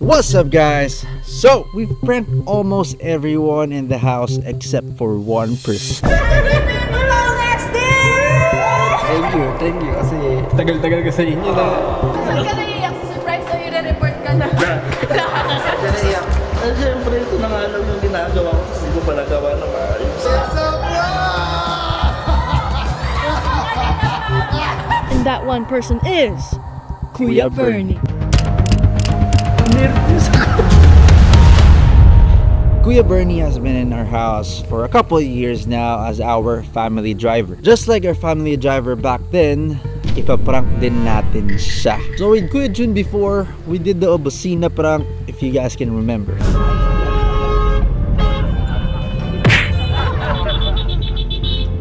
What's up, guys? So we've pranked almost everyone in the house except for one person. Thank you kasi tagal-tagal ka sa inyo na. Saan ka naiiyak sa surprise na i-report ka na? Naiiyak. Siyempre ito na nga alam yung ginagawa ko kasi hindi ko pa nagawa na maayos. And that one person is Kuya Bernie. Kuya Bernie has been in our house for a couple of years now as our family driver. Just like our family driver back then, ipaprank din natin siya. So with Kuya Jun before, we did the Obosina prank, if you guys can remember.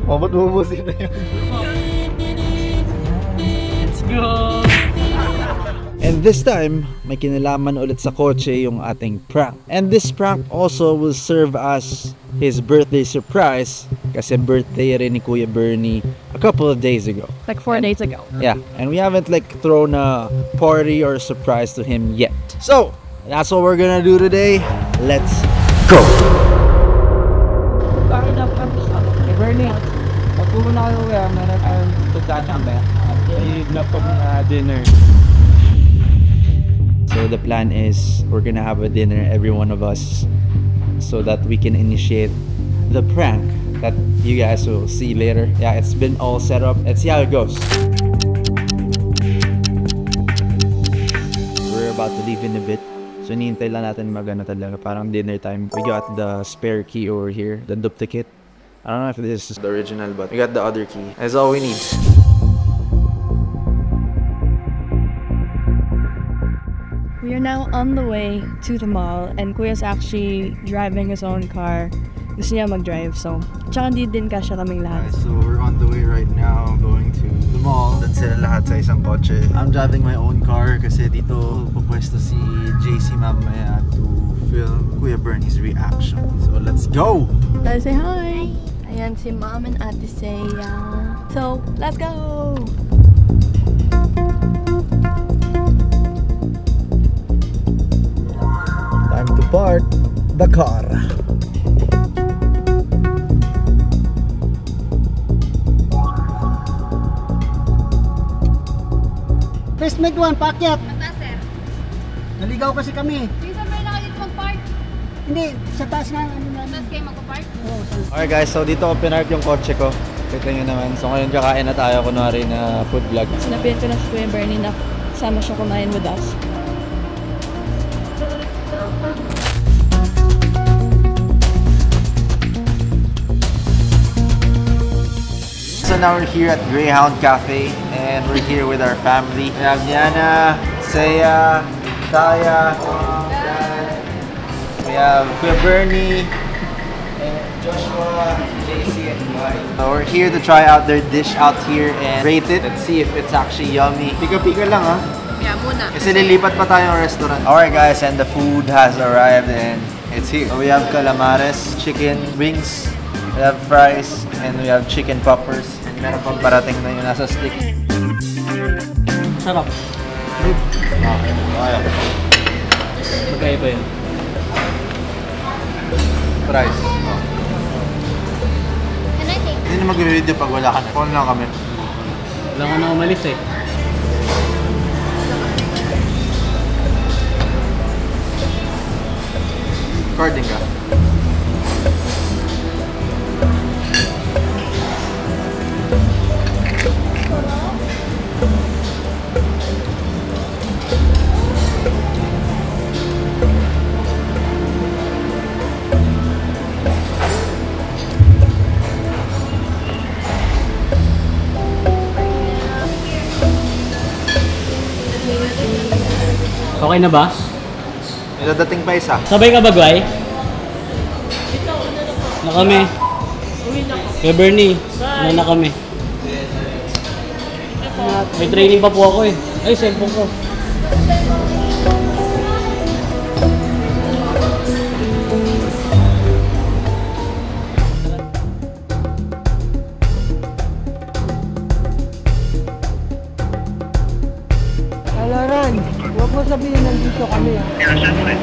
Oh, ba't bumusin na yun? Let's go! And this time, may kinalaman ulit sa kotse yung ating prank. And this prank also will serve as his birthday surprise kasi birthday rin ni Kuya Bernie a couple of days ago. Like 4 days ago. Yeah, and we haven't like thrown a party or a surprise to him yet. So, that's what we're gonna do today. Let's go! Bakit dapat Hey Bernie, magpulo na kayo kaya meron tayong tutachambe at i-laptop na dinner. So the plan is we're gonna have a dinner, every one of us, so that we can initiate the prank that you guys will see later. Yeah, it's been all set up. Let's see how it goes. We're about to leave in a bit. So nihintay lang natin magana talaga, parang dinner time. We got the spare key over here, the duplicate. I don't know if this is the original, but we got the other key. That's all we need. We are now on the way to the mall and Kuya's actually driving his own car. Gusto niya mag-drive, so tsaka hindi din kasya kaming lahat. So we're on the way right now, going to the mall. Dan sila lahat sa isang kotse. I'm driving my own car kasi dito pupwesto si JC mamaya to film Kuya Bernie's reaction. So let's go! Let's say hi! Ayan si Mom and Ate Seiya. So, let's go! Time to park the car. First make one, paakyat. Mata, sir. Naligaw kasi kami. Dito ba na kayo mag-park? Hindi, sa taas nga. Ano na. Tapos kayo mag-park? Okay guys, so dito ko pinark yung kotse ko. Kita nyo naman. So ngayon kakain na tayo kunwari na food vlog. Sinabihan ko na si Kuya Bernie na sama siya kumain with us. So now we're here at Greyhound Cafe and we're here with our family. We have Yana, Seiya, Taya, Dad. We have Kuya Bernie, and Joshua, JC, and Dwight. So we're here to try out their dish out here and rate it. Let's see if it's actually yummy. Pika-pika lang ha. Yeah, muna. Kasi lilipat pa tayong restaurant. Alright guys, and the food has arrived and it's here. So we have calamares, chicken wings, we have fries, and we have chicken poppers. And meron pang parating na yung nasa stick. Sarap. Okay. Magkaiba yun. Fries. Can I take? Hindi na mag-video pag wala ka na. Phone lang kami. Wala ka na umalis eh. Recording ka. Okay na ba? May dadating pa isa. Sabay ka ba, Guy? Na kami. Kaya Bernie, na kami. May training pa po ako eh. Ay, cellphone ko. Alaran, huwag mo sabihin nandito kami. syempre.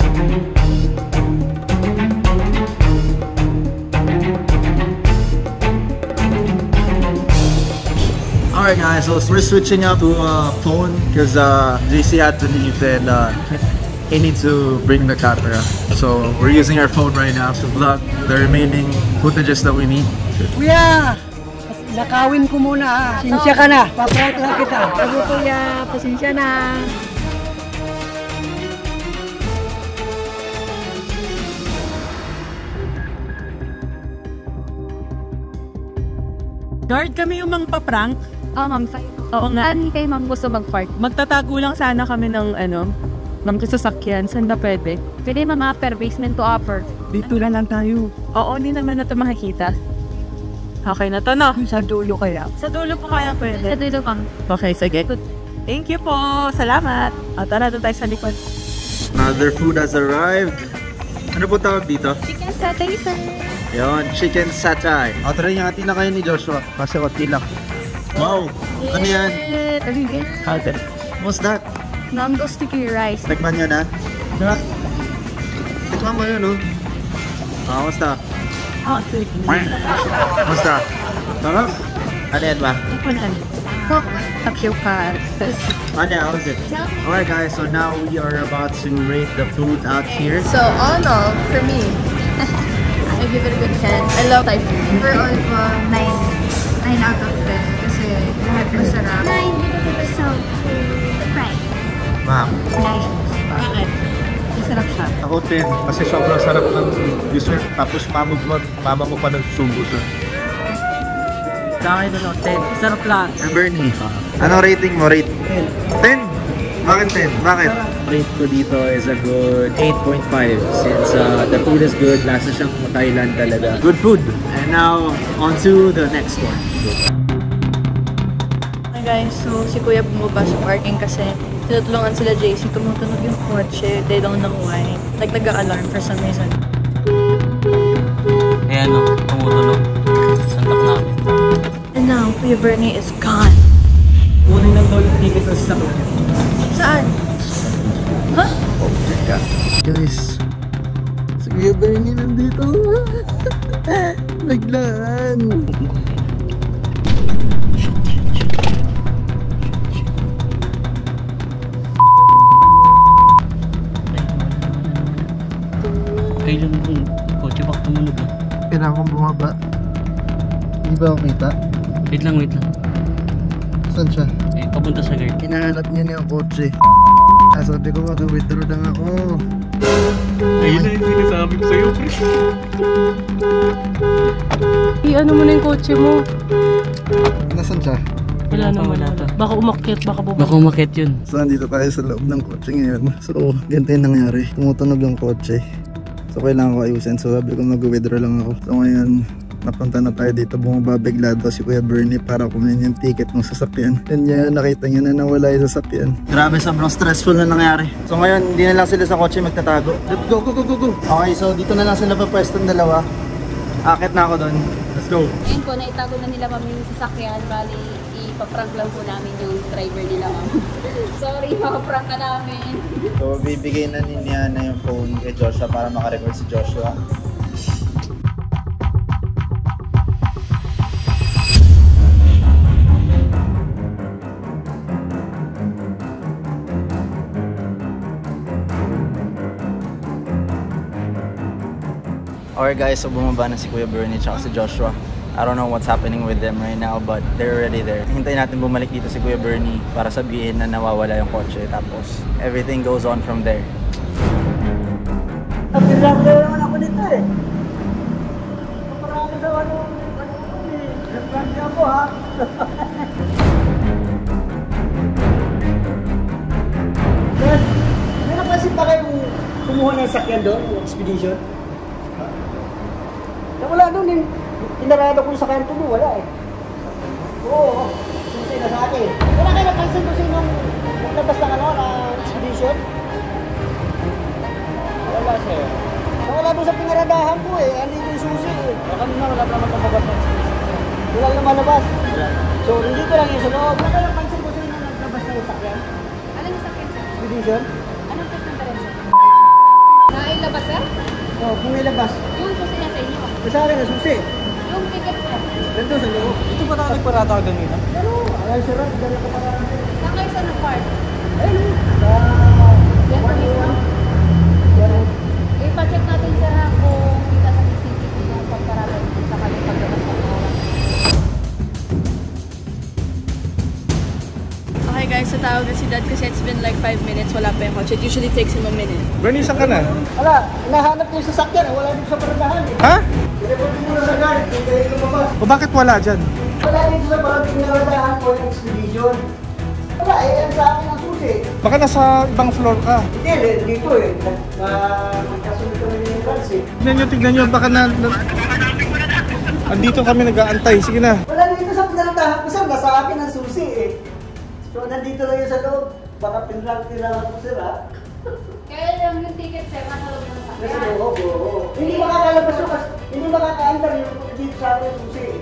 Alright guys, so we're switching up to phone because JC had to leave and he needs to bring the camera. So we're using our phone right now to vlog the remaining footages that we need. Kuya! Nakawin ko muna ha. Sinsya ka na. Paprank lang kita. Sabi kuya, pasensya na. Guard kami yung mga paprank. Oh, ma'am. Oo nga. Saan kayo ma'am gusto mag-park? Magtatago lang sana kami ng ng sasakyan. Saan na pwede? Pwede ma'am upper basement to upper. Dito na lang tayo. Oo, hindi naman na ito makikita. Okay na to, no? Sa dulo kaya. Sa dulo po kaya Sa pwede. dito ma'am. Okay, sige. Thank you po. Salamat. O, tara doon tayo sa likod. Another food has arrived. Ano po tawag dito? Chicken satay sir. Yon, chicken satay. O, try niya natin na kayo ni Joshua kasi konti lang. Wow! Ano yan? Okay. What's that? Mango sticky rice. Tikman nyo na? Sarap. Tikman mo yun, oh. Kamusta? Oh, sige. Kamusta? Sarap? Ano yan ba? Cook. Tapioca. Ano, how's it? Alright guys, so now we are about to rate the food out here. So, all in all, for me, I give it a good 10. I love Thai food. Overall po, 9 out of 10 kasi lahat masarap. 9 because of the salt, the price. Ma'am, 9. Bakit? Masarap siya. ako 10 kasi sobrang sarap ng dessert tapos mama mo pa nagsubo siya. Dahil na 10. Sarap lang. Bernie, anong rating mo? Rate? 10? Bakit 10? Bakit? Rate ko dito is a good 8.5 since the food is good, lasa siyang Thailand talaga. Good food. And now, on to the next one. Hi guys, so si Kuya bumaba sa parking kasi tinutulungan sila JC, tumutunog yung kotse, they don't know why. Like nag-alarm for some reason. Ayan o, tumutunog. Sandak namin. And now, Kuya Bernie is gone. Kunin lang daw yung ticket sa sasakyan. Saan? Huh? Guys, si Kuya Bernie nandito. Naglaan. Kailan yung kotse baka tumunog ah. Kailangan kong bumaba. Hindi ba ako kita? Wait lang. Saan siya? Eh, papunta sa guard. Hinahanap niya na yung kotse. Sabi ko mag-withdraw lang ako. Ayun na yung sinasabi ko sa'yo. Ano mo na yung kotse mo? Nasaan siya? Wala naman. Baka umakyat, baka bumaba. Baka umakit yun. So, nandito tayo sa loob ng kotse ngayon. So, ganito yung nangyari. Tumutunog yung kotse. So, kailangan ko ayusin. So, sabi ko mag-withdraw lang ako. So, ngayon, napunta na tayo dito. Bumaba bigla daw si Kuya Bernie para kunin yung ticket ng sasakyan. And yan, nakita niya na nawala yung sasakyan. Grabe, sobrang stressful na nangyari. So, ngayon, hindi na lang sila sa kotse magtatago. Go! Okay, so dito na lang sila papwestong dalawa. Akit na ako doon. Let's go! Ngayon po, naitago na nila mami yung sasakyan. Bali, ipaprank lang po namin yung driver nila mami. Sorry, mapaprank ka namin. So, bibigay na ni Niana yung phone kay Joshua para makarecord si Joshua. Alright guys, so bumaba na si Kuya Bernie at si Joshua. I don't know what's happening with them right now but they're already there. Hintayin natin bumalik dito si Kuya Bernie para sabihin na nawawala yung kotse tapos everything goes on from there. Nagpirang naman ako dito eh. Marami daw ano nagpirang ako ha. May napansin pa kayong kumuha ng sakyan doon, yung expedition? Wala doon, inarado ko yung sakyan ko doon, wala eh. Oo, susi na sa akin. Wala kayo napansin ko sinong naglabas ng expedition? Wala sir. Wala doon sa pinaradahan ko eh, hindi yung susi eh. Kanina wala naman lumabas ng expedition. Wala lumalabas. So, hindi ko lang yung sa loob. Wala kayo napansin ko sinong naglabas ng sakyan? Anong sasakyan sir? Expedition? Anong type ng sir? labas, sir? Oh, kung may labas. Yung susi na sa inyo. Sa akin na susi. Yung ticket, sir. Ganito sa loob. Ito ba tayo nagparata ka ganito? Ano? Ayan sir, dala ka para natin. Saan kayo sa nag-park? Ayun. Yan po mismo. Ipa-check natin, sir, ha, kung kita sa CCTV yung pagparada dito sa kanyang paglabas ng oras. Okay guys, so tawag na si Dad kasi it's been like 5 minutes. Wala pa yung kotse. It usually takes him a minute. Bernie, saan ka na? Wala, nahanap yung sasakyan. Wala dito sa paradahan eh. Ha? Tinipot mo na sa guard. Kung kayo lumabas. O bakit wala dyan? Wala dito sa paradahan o yung expedition. Wala, yan sa akin ang susi. Baka nasa ibang floor ka. Hindi, dito eh. Magkasunod kami yung guards eh. Tignan nyo, baka andito kami nag-aantay. Sige na. Wala dito sa pinaradahan ko sir. Nasa akin ang susi eh. So nandito lang yun sa loob. Baka pinrang-pinrang ko sir ha. Kaya lang yung ticket, sir, nasa loob ng Kasi sakyan. oo. Hindi makakalabas yung hindi makaka-enter yung dito sa akin ang susi eh.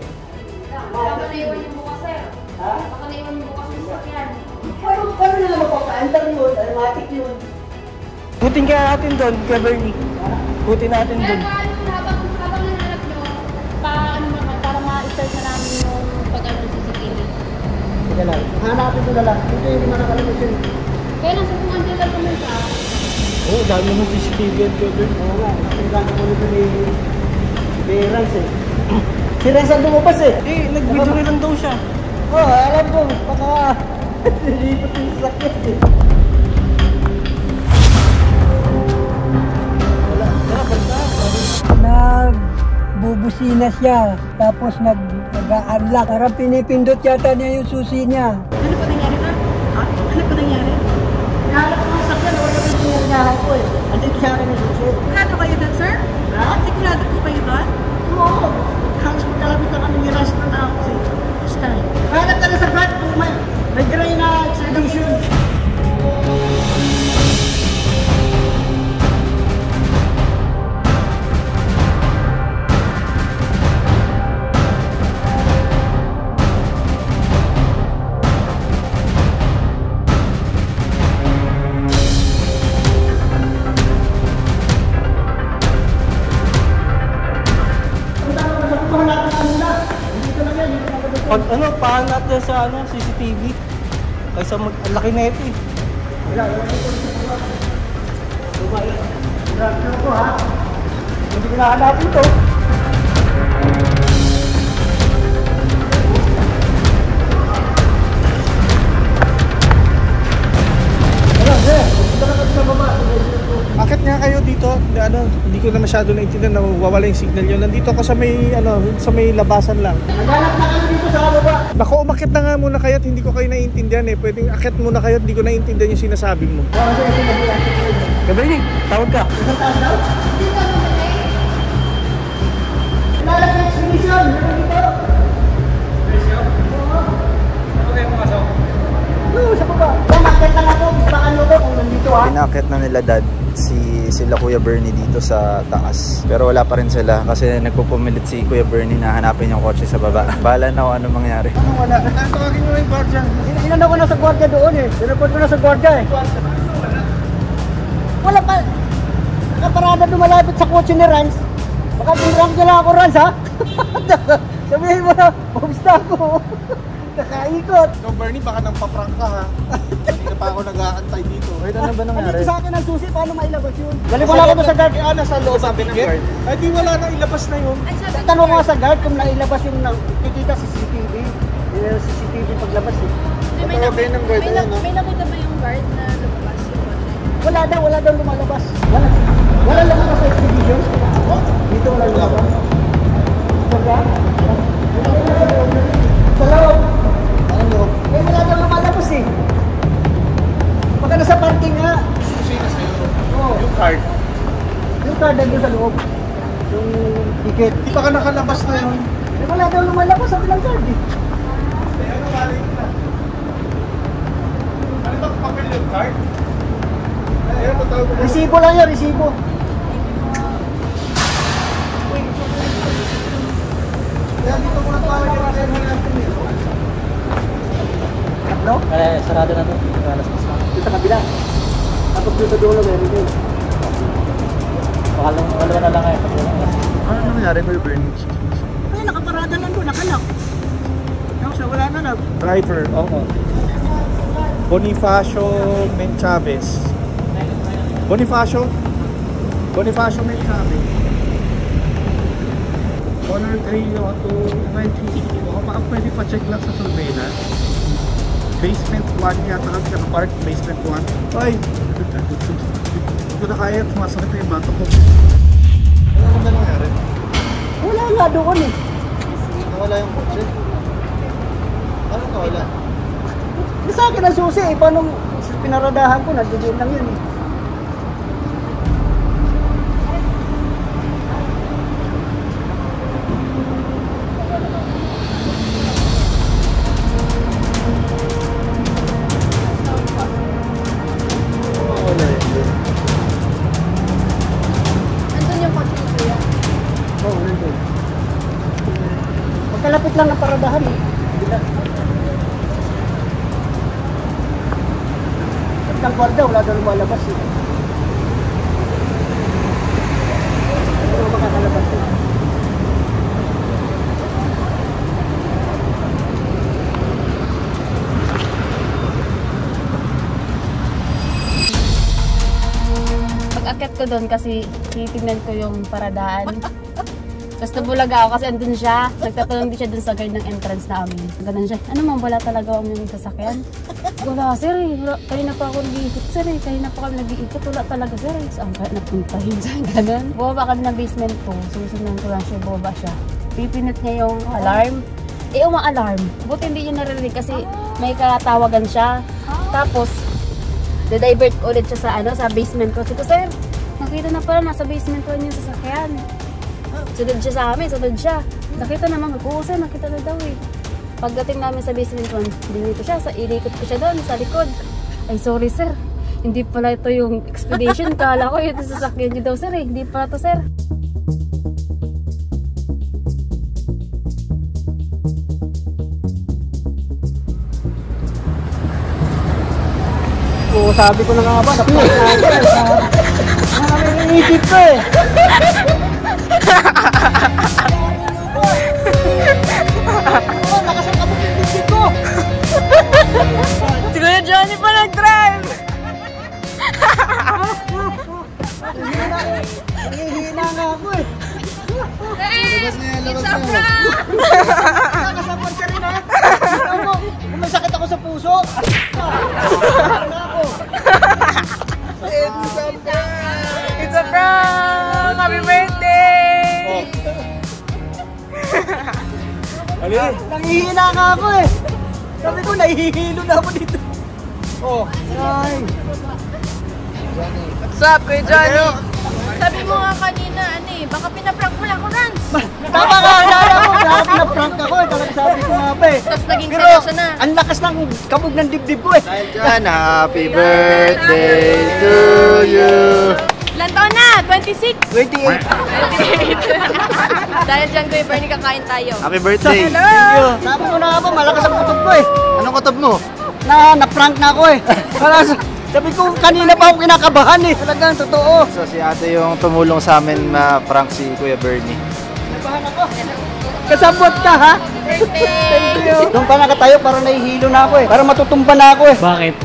Baka naiwan yung bukas, sir. Ha? Baka naiwan yung bukas yung sakyan. Paano nila mapapa-enter yun? Automatic yun. Butin kaya natin doon, kay Bernie. Butin natin Kaya doon. habang nananap nyo, paano naman, para ma-start na namin yung pag-ano ng CCTV. Sige lang. Hanapin ko na lang. Hindi hindi makakalabas yun. Kaya lang, kung andyan lang kami sa... Oo, dami naman CCTV at kay Bernie. Oo nga. Nakailan ko nito ni Rans eh. Si Rans ang lumabas eh. Nag-video rin lang daw siya. Oo, alam ko. Baka nilipot yung sakit eh. Nagbubusina siya, tapos nag-a-unlock. Parang pinipindot yata niya yung susi niya. Ano pa nangyari ka? Ha? Ano pa nangyari? Nahalap ko yung sakyan, wala ko yung pinirgahan ko eh. Andito sa akin yung susi. Sigurado kayo doon, sir? Ha? Sigurado po kayo doon? Oo. Halos magkalapit na kami ni Rans na ako eh. Basta. Hanap ka na sa guard kung may gray na expedition. Pahan natin sa CCTV. Kaysa ang laki na ito eh. Grabe ko ha. Hindi ko nahanapin to. Akit nga kayo dito, hindi ko na masyado naintindihan na wawala yung signal yun. Nandito ako sa may labasan lang. Naghanap na kami dito sa baba. Naku, umakit na nga muna kayo at hindi ko kayo naiintindihan eh. Pwedeng akit muna kayo at hindi ko naiintindihan yung sinasabi mo. Gabriel, tawag ka. Lalaki expedition. Meron dito. Ano kayo pumasok? Oo, sa baba. Umakit lang ako. Bistaan mo ko kung nandito ha. Pinakit na nila Dad sila Kuya Bernie dito sa taas. Pero wala pa rin sila kasi nagpupumilit si Kuya Bernie na hanapin yung kotse sa baba. Bahala na kung ano mangyari. Ano wala? Tawagin nyo yung guardia. Inano ko na sa gwardiya doon eh. Sinupot ko na sa gwardiya eh. Wala pa. Nakaparada dumalapit sa kotse ni Rans. Baka pinrang nila ako Rans ha. Sabihin mo na, bumista ako. Nakaikot. So Bernie, baka nang paprang ka ha. Hindi na pa ako nag-aantay dito. Wait, ano ba nangyari? Andito sa akin ang susi, paano mailabas yun? Galing wala ko sa guard. Nasa loob sabi ng guard. Ay di wala na, ilabas na yun. Tanong ko sa guard kung nailabas yung nakikita sa CCTV. CCTV paglabas eh. May nakita ba yung guard na lumabas yung kotse? Wala daw lumalabas. Wala lumabas sa expedition. Dito wala lumabas. Saga? Sa loob. Eh wala daw lumalabas eh. Baka nasa parking nga. Susi na sa'yo. Oo. Yung card. Yung card nandun sa loob. Yung ticket. Di ba ka nakalabas na yun? Eh wala daw lumalabas sa bilang card eh. Eh ano mali na? Ano ba papel yung card? Eh ano tawag mo? Resibo lang yan, resibo. Kaya dito muna tayo yung natin eh. No? Sarado na to. Doon sa kabila. Tapos doon sa dulo meron din. Wala na lang kayo. Ano nangyari ko yung burn? Ay, nakaparada lang doon, nakalak. Tapos wala na lang. Driver, oo. Bonifacio Menchavez. Bonifacio Menchavez. Color 3 to 9 baka pwede pa check lang sa surveillance. Basement 1 yata kami nakapark, basement 1. Ay! Hindi ko na kaya, sumasakit na yung bato ko. Ano ba nangyari? Wala nga doon eh. Nawala yung kotse. Ano nawala? Sa akin ang susi eh. Paano pinaradahan ko, nagdidiin lang yun eh. Magkalapit lang ng paradahan eh. Pag ng kwarda, wala na lumalabas eh. Wala makakalabas eh. Pag-akit ko doon kasi titignan ko yung paradaan. Tapos nabulaga ako kasi andun siya. Nagtatanong din siya dun sa guard ng entrance namin. Ganun siya, ano man, wala talaga kami yung sasakyan? Wala, sir eh. Kanina pa ako nag-iikot, sir eh. Kanina pa kami nag-iikot. Wala talaga, sir eh. Saan kaya napuntahin siya? Ganun. Bumaba kami ng basement ko. Susundan ko lang siya, bumaba siya. Pipinit niya yung alarm. Eh, uma-alarm. Buti hindi niya narinig kasi may katawagan siya. Tapos, divert ulit siya sa, sa basement ko. Sige, sir, nakita na pala, nasa basement ko yung sasakyan. Sunod siya sa amin, sunod siya. Nakita naman, oo sir, nakita na daw eh. Pagdating namin sa basement 1, dinito siya, ilikot ko siya doon sa likod. Ay sorry sir, hindi pala ito yung expedition. Kala ko yung sasakyan niyo daw sir eh, hindi pala to sir. Oo, sabi ko na nga ba, napos na ako. Nakaminisip ko eh. Nakasangkabot yung bisip ko. Si Kuya Johnny pa nag-drive! Nangihina nga ako eh. It's a prank! Nakasangkot ka rin ha. Kung may sakit ako sa puso. It's a prank! Happy birthday! Nangihina nga ako eh. Sabi ko, nahihilo na ako dito. Oh. Ay. What's up, Kuya Johnny? Sabi mo nga kanina, baka pinaprank mo lang ako, Rans. Tama ka, alala ko. Dahil pinaprank ako eh. Talagang sabi ko nga pa eh. Tapos naging Pero, seryoso na. ang lakas ng kabog ng dibdib ko eh. Dahil dyan, happy birthday to you! Ilan taon na? 26? 28. Dahil dyan, Kuya Bernie, kakain tayo. Happy birthday! Sabi ko na nga ba, malakas ang kutob ko eh. Anong kutob mo? Na-prank na ako eh. Sabi ko, kanina pa ako kinakabahan eh. Talagang totoo. So si ate yung tumulong sa amin ma-prank si Kuya Bernie. Nabahan ako. Kasabot ka ha? Thank you. Doon pa nakatayo, parang nahihilo na ako eh. Parang matutumba na ako eh. Bakit?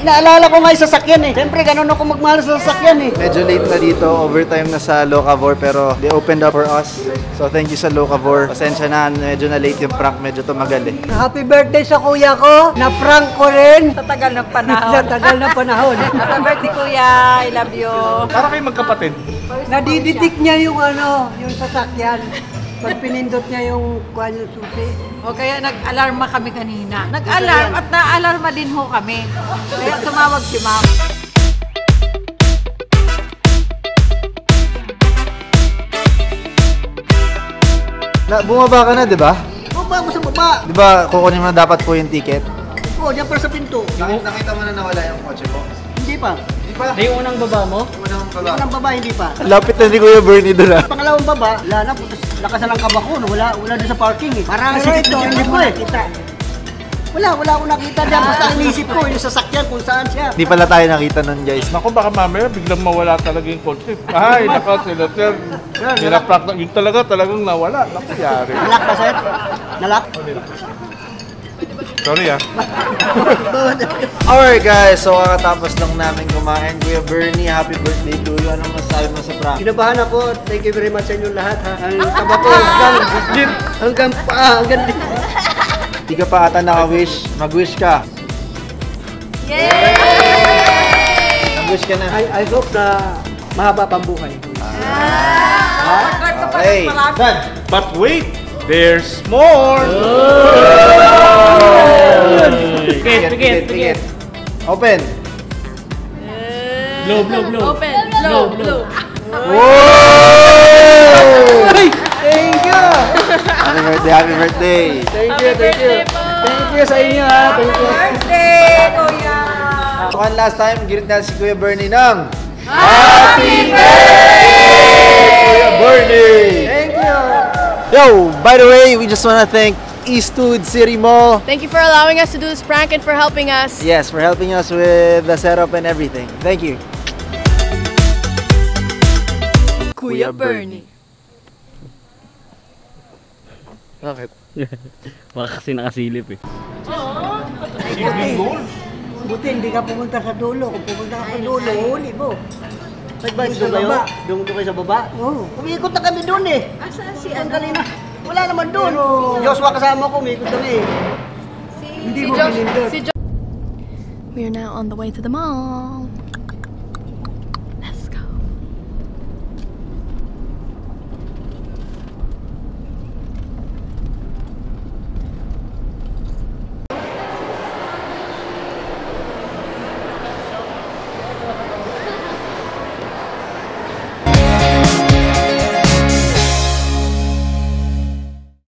Inaalala ko nga yung sasakyan eh. Siyempre, ganun ako magmahal sa sasakyan eh. Medyo late na dito, overtime na sa Locavor pero they opened up for us. So thank you sa Locavor. Pasensya na, medyo na late yung prank, medyo tumagal eh. Happy birthday sa kuya ko. Na-prank ko rin. Sa tagal ng panahon. Sa tagal na panahon. Happy birthday, Kuya. I love you. Para kayo magkapatid. Nadidetect niya yung yung sasakyan. Pag pinindot niya yung kuhan yung susi. O kaya nag-alarma kami kanina. Nag-alarm at na-alarma din ho kami. Kaya tumawag si Ma'am. Bumaba ka na, di ba? Baba mo sa baba. Di ba kukunin mo na dapat po yung ticket? Oo, diyan para sa pinto. Nakita mo na nawala yung kotse ko? Hindi pa. Di ba? Yung unang baba mo? Unang Yung unang baba, hindi pa. Lapit na ni Kuya Bernie doon ah. Pangalawang baba, wala na. Lakas na lang kabako. Wala doon sa parking eh. Parang ito, hindi ko eh. Wala akong nakita dyan. Basta inisip ko yung sasakyan kung saan siya. Hindi pala tayo nakita nun, guys. Naku, baka mamaya biglang mawala talaga yung kotse. Ay, naka, sila sir. Nilaprak na, yung talagang nawala. Naku, yari. Nalak ba, sir? Nalak? Sorry ah. Alright guys, so kakatapos lang namin kumain. Kuya Bernie, happy birthday to you. Anong masasabi mo sa prank? Kinabahan ako. Thank you very much sa inyong lahat, ha? Ang taba ko hanggang paa, hanggang dito. Di ka pa ata naka-wish. Mag-wish ka. Yay! Mag-wish ka na. I hope na mahaba pang buhay. Okay. Done. But wait, there's more! Pikit. Open. Blow. Open. Blow. Whoa! Thank you! Happy birthday. Thank you. Thank you sa inyo, ha? Thank you. Birthday, Kuya! So, one last time, girit natin si Kuya Bernie ng Happy birthday! Kuya Bernie! Thank you! Yo, by the way, we just want to thank Eastwood City Mall. Thank you for allowing us to do this prank and for helping us. Yes, for helping us with the setup and everything. Thank you. Kuya Bernie. Bakit? Baka kasi nakasilip eh. Buti hindi ka pumunta sa dulo. Kung pumunta ka sa dulo, huli mo. Nag-bike Sa kayo? baba. Doon kayo sa baba? Oo. Umiikot na kami doon eh. Asan si Angelina? Wala naman doon. Joshua kasama ko, umiikot kami. Hindi mo pinindot. We are now on the way to the mall.